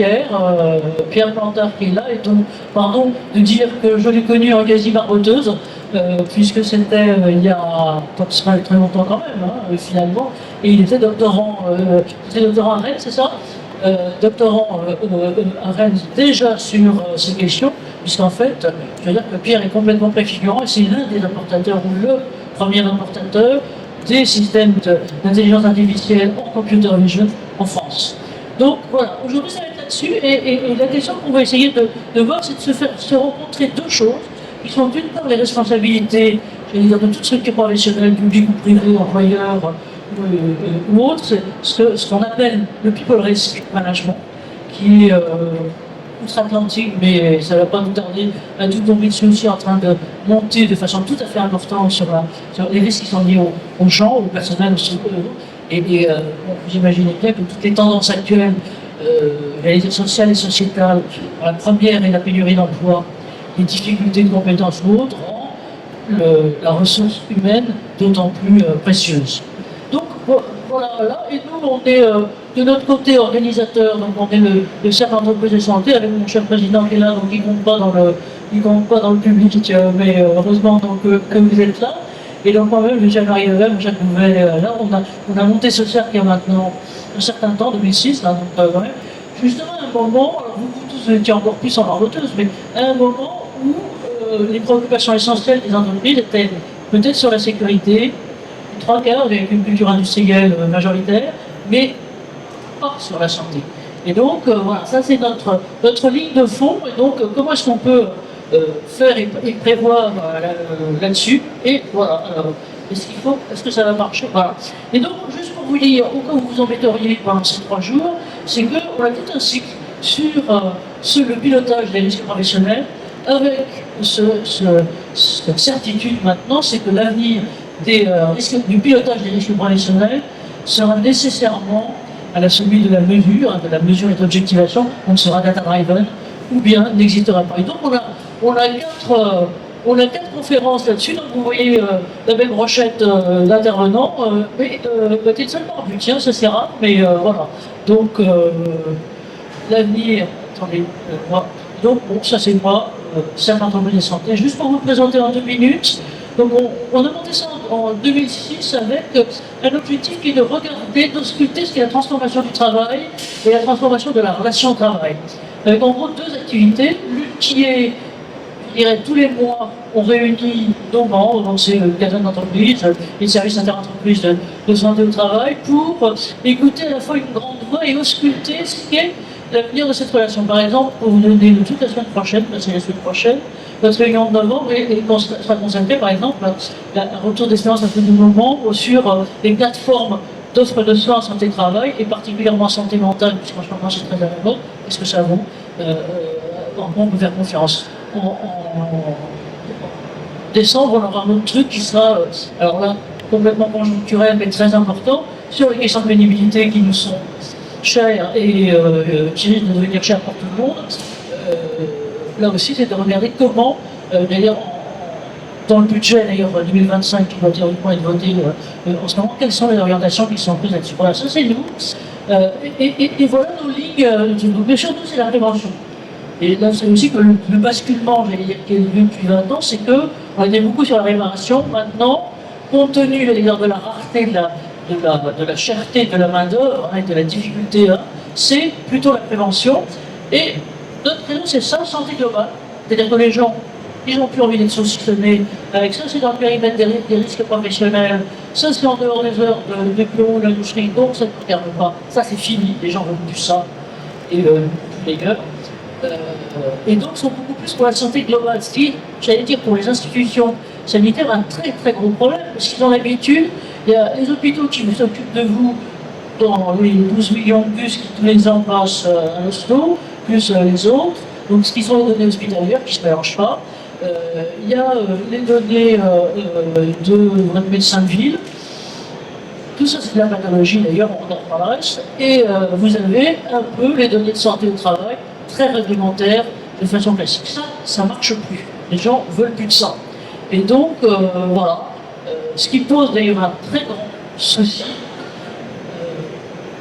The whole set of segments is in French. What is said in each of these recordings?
Pierre, Pierre Plantard qui est là, et donc, pardon de dire que je l'ai connu en quasi barboteuse, puisque c'était il y a pas très longtemps quand même, hein, finalement, et il était doctorant à Rennes, c'est ça, doctorant à Rennes déjà sur ces questions, puisqu'en fait, je veux dire que Pierre est complètement préfigurant, et c'est l'un des apportateurs, ou le premier apportateur des systèmes d'intelligence artificielle en computer vision en France. Donc voilà, aujourd'hui ça va être là-dessus, et la question qu'on va essayer de voir, c'est de se rencontrer deux choses, qui sont d'une part les responsabilités, j'allais dire, de toute structure professionnelle, publique ou privée, employeur ou autre, c'est ce qu'on appelle le People Risk Management, qui est outre-Atlantique, mais ça ne va pas nous tarder à tout tomber dessus aussi, en train de monter de façon tout à fait importante sur les risques qui sont liés aux gens, au personnel, aux structures. Et bon, vous imaginez bien que toutes les tendances actuelles, réalités sociales et sociétales, la première est la pénurie d'emploi, les difficultés de compétences ou autres, rendent la ressource humaine d'autant plus précieuse. Donc voilà, là, et nous on est de notre côté organisateur, donc on est le cercle d'entreprise de santé avec mon cher président qui est là, donc il compte pas dans le public, mais heureusement donc, que vous êtes là. Et donc moi-même, Jean-Marie Levem, Jacques Nouvel, là on a monté ce cercle il y a maintenant un certain temps, 2006, là, donc quand même, justement à un moment, alors vous tous étiez encore plus en barboteuse, mais à un moment où les préoccupations essentielles des entreprises étaient peut-être sur la sécurité, trois quarts avec une culture industrielle majoritaire, mais pas sur la santé. Et donc voilà, ça c'est notre ligne de fond, et donc comment est-ce qu'on peut faire et prévoir là-dessus, et voilà, alors, est-ce que ça va marcher? Voilà. Et donc, juste pour vous dire, au cas où vous embêteriez pendant ces 3 jours, c'est qu'on a tout un cycle sur le pilotage des risques professionnels, avec cette certitude maintenant, c'est que l'avenir du pilotage des risques professionnels sera nécessairement à la celui de la mesure et de l'objectivation, on sera data-driven, ou bien n'existera pas. Et donc on a 4 conférences là-dessus, donc vous voyez la même brochette d'intervenants, mais peut-être seulement en tiens, ça c'est rare, mais voilà. Donc l'avenir, attendez, moi, donc bon, ça c'est moi, cercle d'entreprise de santé, juste pour vous présenter en 2 minutes. Donc on a monté ça en 2006 avec un objectif qui est de regarder, d'ausculter ce qu'est la transformation du travail et la transformation de la relation au travail. Avec en gros 2 activités, l'une qui est, je dirais, tous les mois, on réunit nos membres, donc c'est le cadre d'entreprise, les services interentreprises de santé au travail, pour écouter à la fois une grande voix et ausculter ce qu'est l'avenir de cette relation. Par exemple, pour vous donner toute la semaine prochaine, c'est la semaine prochaine, notre réunion de novembre sera consacrée, par exemple, à un retour d'expérience un peu de nos membres sur les plateformes d'offres de soins en santé-travail, et particulièrement santé mentale, puisqu'en ce moment c'est très à la mode, est-ce que ça vaut on peut faire confiance. En décembre, on aura un autre truc qui sera, alors là, complètement conjoncturel, mais très important, sur les questions de pénibilité qui nous sont chères et qui risquent de devenir chères pour tout le monde. Là aussi, c'est de regarder comment, d'ailleurs, dans le budget d'ailleurs 2025 qui doit théoriquement être voté en ce moment, quelles sont les orientations qui sont prises là-dessus. Voilà, ça c'est nous. Et voilà nos lignes. Bien sûr, nous, c'est la prévention. Et là, c'est aussi que le basculement, qui est venu depuis 20 ans, c'est qu'on était beaucoup sur la réparation. Maintenant, compte tenu de la rareté, de la cherté de la main-d'œuvre, et de la difficulté, c'est plutôt la prévention. Et notre créneau, c'est ça, santé globale. C'est-à-dire que les gens, ils n'ont plus envie d'être saucissonnés avec ça, c'est dans le périmètre des risques professionnels, ça c'est en dehors des heures de bureau, de l'industrie, donc ça ne nous regarde pas. Ça c'est fini, les gens veulent plus ça, et plus les gueules. Et donc sont beaucoup plus pour la santé globale, ce qui, j'allais dire, pour les institutions sanitaires, un très très gros problème, parce qu'ils ont l'habitude, il y a les hôpitaux qui s'occupent de vous dans les 12 millions de bus qui tous les ans passent à l'hosto, plus les autres, donc ce qui sont les données hospitalières qui ne se mélangent pas. Il y a les données de votre médecin de ville, tout ça c'est de la pathologie d'ailleurs, on en reparlera, et vous avez un peu les données de santé au travail, très réglementaires, de façon classique. Ça ne marche plus, les gens veulent plus de ça. Et donc ce qui pose d'ailleurs un très grand souci,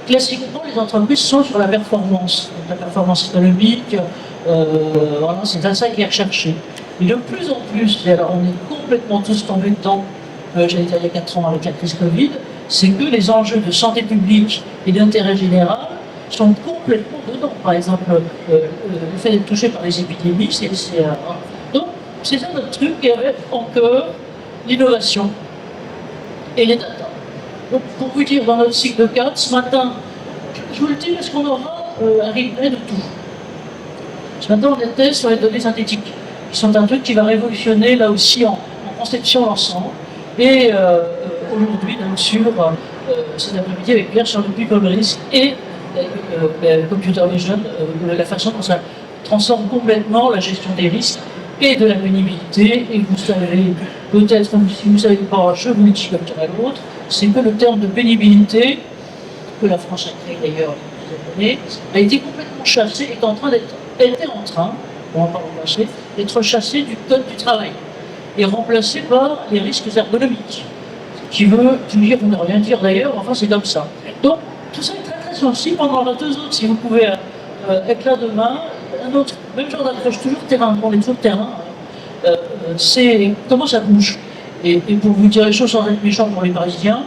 classiquement, les entreprises sont sur la performance. Donc, la performance économique, voilà, c'est ça qui est recherché. Et de plus en plus, et alors on est complètement tous tombés dedans, j'allais dire il y a 4 ans avec la crise Covid, c'est que les enjeux de santé publique et d'intérêt général sont complètement dedans. Par exemple, le fait d'être touché par les épidémies, donc c'est ça notre truc, et avec encore l'innovation et les data. Donc pour vous dire, dans notre cycle de 4, ce matin, je vous le dis parce qu'on aura un replay de tout. Ce matin, on était sur les données synthétiques, qui sont un truc qui va révolutionner là aussi en conception d'ensemble. Et aujourd'hui, donc sur cet après-midi avec Pierre sur le people risk et computer vision, la façon dont ça transforme complètement la gestion des risques et de la pénibilité. Et vous savez, peut-être, si vous ne savez pas, je vous le dis comme dirait l'autre, c'est que le terme de pénibilité, que la France a créé d'ailleurs il y a quelques années, a été complètement chassé, était en train, on va pas en passer, d'être chassé du code du travail et remplacé par les risques ergonomiques. Ce qui veut dire, ne rien dire d'ailleurs, enfin c'est comme ça. Donc tout ça est très très sensible. On en aura 2 autres si vous pouvez être là demain. Un autre, même genre d'approche, toujours terrain, on est toujours terrain. C'est comment ça bouge. Et pour vous dire les choses sans être méchant pour les Parisiens,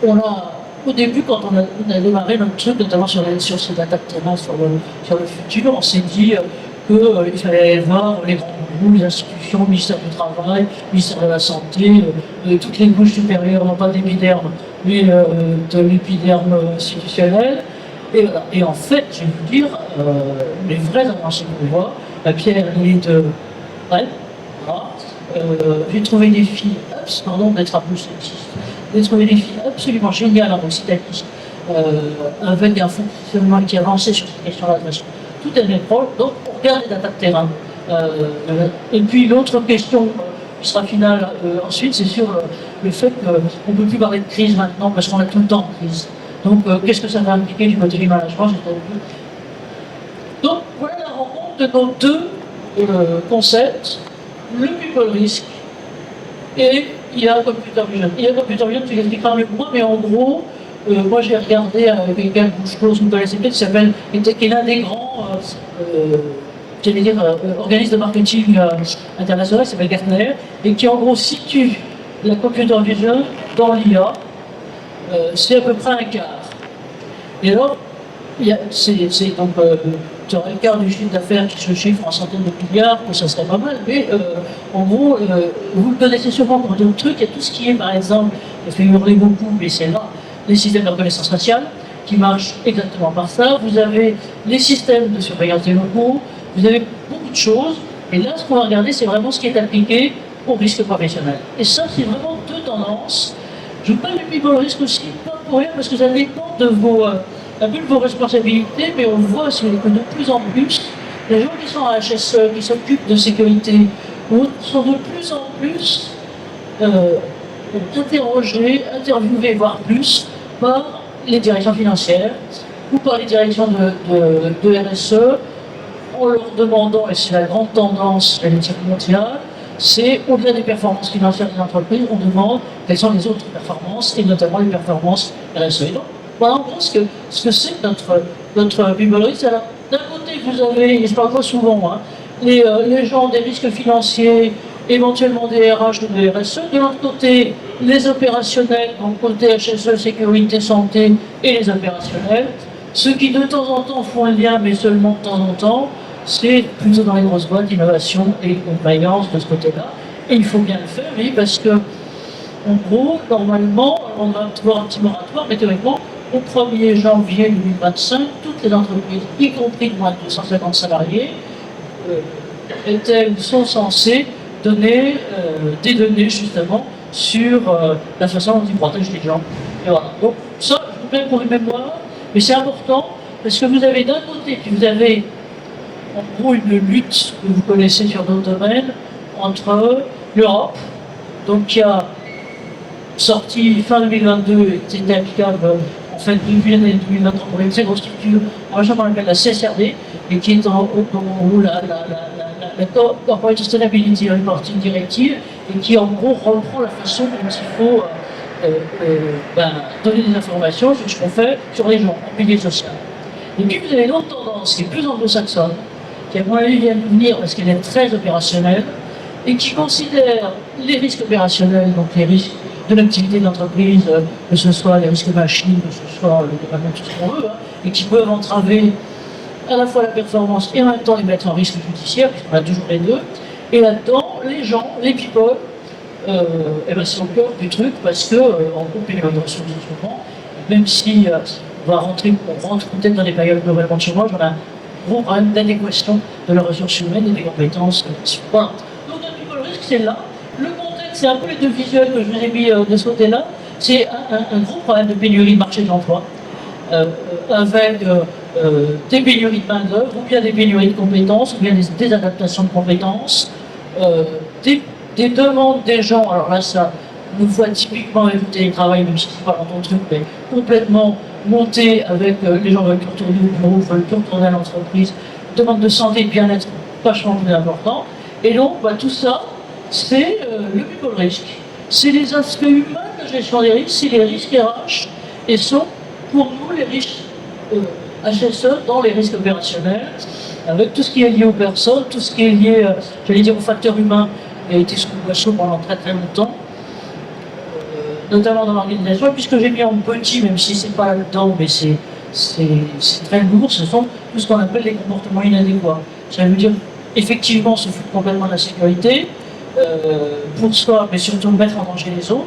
on a, au début, quand on a démarré notre truc, notamment sur cette attaque terrain, sur le futur, on s'est dit qu'il fallait aller voir les grands groupes, les institutions, le ministère du Travail, le ministère de la Santé, toutes les couches supérieures, non pas d'épiderme, mais de l'épiderme institutionnel. Et, voilà. Et en fait, je vais vous dire, les vraies avancées qu'on voit, Pierre, il est de... Ouais, voilà. J'ai trouvé des filles, pardon d'être un peu sexiste, j'ai trouvé des filles absolument géniales en Occitanie, avec un fonctionnement qui avançait sur ces questions-là de façon tout à fait proche. Donc, on regarde les data de terrain. Et puis, l'autre question qui sera finale ensuite, c'est sur le fait qu'on ne peut plus parler de crise maintenant parce qu'on est tout le temps en crise. Donc, qu'est-ce que ça va impliquer du côté du management? Donc, voilà la rencontre de nos 2 concepts, le people risk et il y a computer vision. Il y a computer vision, tu l'expliqueras mieux que moi, mais en gros, moi j'ai regardé avec quelqu'un que vous connaissez peut-être, qui est l'un des grands organismes de marketing international, qui s'appelle Gartner, et qui en gros situe la computer vision dans l'IA. C'est à peu près un quart. Et alors, c'est donc un quart du chiffre d'affaires qui se chiffre en centaines de milliards, ça serait pas mal, mais en gros, vous le connaissez sûrement pour d'autres trucs, il y a tout ce qui est, par exemple, il fait hurler beaucoup, mais c'est là, les systèmes de reconnaissance faciale, qui marchent exactement par ça, vous avez les systèmes de surveillance des locaux, vous avez beaucoup de choses, et là, ce qu'on va regarder, c'est vraiment ce qui est appliqué au risque professionnel. Et ça, c'est vraiment 2 tendances. Je parle du people risk aussi, pas pour rien, parce que ça dépend de vos responsabilités, mais on voit que de plus en plus, les gens qui sont à HSE, qui s'occupent de sécurité, sont de plus en plus interrogés, interviewés, voire plus, par les directions financières ou par les directions de RSE, en leur demandant, et c'est la grande tendance mondiale, c'est au-delà des performances financières des entreprises, on demande quelles sont les autres performances, et notamment les performances RSE. Et donc, voilà en gros ce que c'est notre people risk. Alors, d'un côté, vous avez, et je parle pas souvent, hein, les gens des risques financiers, éventuellement des RH ou des RSE. De l'autre côté, les opérationnels, donc côté HSE, sécurité, santé, et les opérationnels. Ceux qui de temps en temps font un lien, mais seulement de temps en temps, c'est plutôt dans les grosses boîtes, innovation et compliance de ce côté-là. Et il faut bien le faire, oui, parce que, en gros, normalement, on va avoir un petit moratoire, mais théoriquement, au 1er janvier 2025, toutes les entreprises, y compris de moins de 250 salariés, sont censées donner des données justement sur la façon dont ils protègent les gens. Et voilà. Donc ça, je vous mets pour une mémoire, mais c'est important parce que vous avez d'un côté, vous avez en gros une lutte que vous connaissez sur d'autres domaines entre l'Europe, donc qui a sorti fin 2022 et qui était applicable en fait depuis l'année 2023 pour une très grosse structure, on appelle la CSRD, et qui est en gros la Corporate Sustainability Reporting Directive, et qui en gros reprend la façon dont il faut donner des informations sur ce qu'on fait sur les gens, en milieu social. Et puis vous avez une autre tendance qui est plus anglo-saxonne, qui à mon avis vient de venir parce qu'elle est très opérationnelle, et qui considère les risques opérationnels, donc les risques de l'activité de l'entreprise, que ce soit les risques machines, que ce soit tout ce qu'on veut, hein, et qui peuvent entraver à la fois la performance et en même temps les mettre en risque judiciaire, puisqu'on a toujours les deux. Et là-dedans, les gens, les people, c'est au cœur du truc parce que, en groupe, il y a une ressource de souvent, même si on rentre peut-être dans des périodes globalement de chômage, on a un gros problème d'adéquation de la ressource humaine et des compétences. Voilà. Donc, le people risk, c'est là. Le contexte, c'est un peu les deux visuels que je vous ai mis de ce côté-là. C'est un gros problème de pénurie de marché de l'emploi, avec des pénuries de main-d'œuvre, ou bien des pénuries de compétences, ou bien des adaptations de compétences, des demandes des gens. Alors là, ça nous voit typiquement avec le télétravail, même si c'est pas dans ton truc, mais complètement monté avec les gens veulent retourner au bureau, veulent retourner à l'entreprise, demande de santé et de bien-être vachement plus important. Et donc, tout ça, c'est le people risk. C'est les aspects humains de la gestion des risques, c'est les risques RH, et sont pour nous les risques HSE dans les risques opérationnels, avec tout ce qui est lié aux personnes, tout ce qui est lié, j'allais dire, aux facteurs humains, qui a été sous boisseau pendant très très longtemps, notamment dans l'organisation, puisque j'ai mis en petit, même si c'est pas là-dedans, mais c'est très lourd, ce sont tout ce qu'on appelle les comportements inadéquats. Ça veut dire effectivement se foutre complètement de la sécurité, pour soi, mais surtout mettre en danger les autres.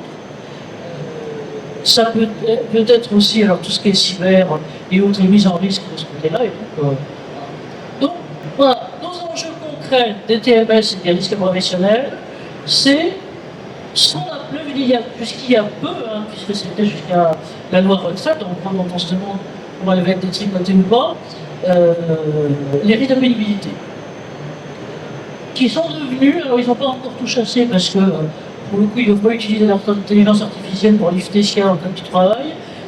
Ça peut être aussi, alors tout ce qui est cyber et autres mises en risque de ce côté-là. Donc voilà, nos enjeux concrets des TMS et des risques professionnels, c'est ce qu'on appelle, puisqu'il y a peu, puisque c'était jusqu'à la loi retraite, donc dont on se demande comment elle va être détricotée ou pas, les risques de pénibilité, qui sont devenus, alors ils n'ont pas encore tout chassé parce que pour le coup ils ne peuvent pas utiliser leur intelligence artificielle pour lifter ce qu'il y a dans le travail,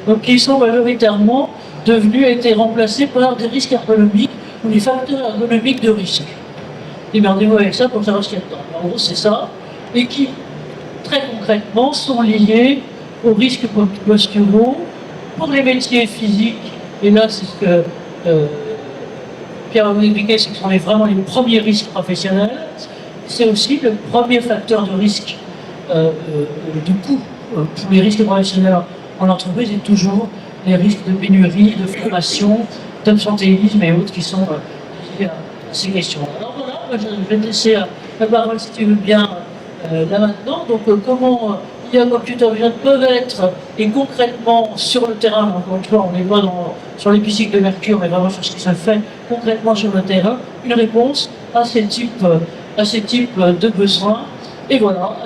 donc ils sont majoritairement été remplacés par des risques ergonomiques ou des facteurs ergonomiques de risque. Démerdez-vous avec ça pour savoir ce qu'il y a dedans. En gros c'est ça, et qui très concrètement sont liés aux risques posturaux pour les métiers physiques, et là c'est ce que Pierre va vous expliquer, c'est que ce sont vraiment les premiers risques professionnels. C'est aussi le premier facteur de risque du coût pour les risques professionnels en entreprise, et toujours les risques de pénurie, de formation, d'absentéisme et autres qui sont liés à ces questions. Alors voilà, moi, je vais te laisser la parole si tu veux bien là maintenant. Donc comment IA Computer Vision peuvent être, et concrètement sur le terrain, encore une fois on les voit sur les pisciques de mercure, mais vraiment sur ce qui se fait concrètement sur le terrain, une réponse à ces types de besoins. Et voilà.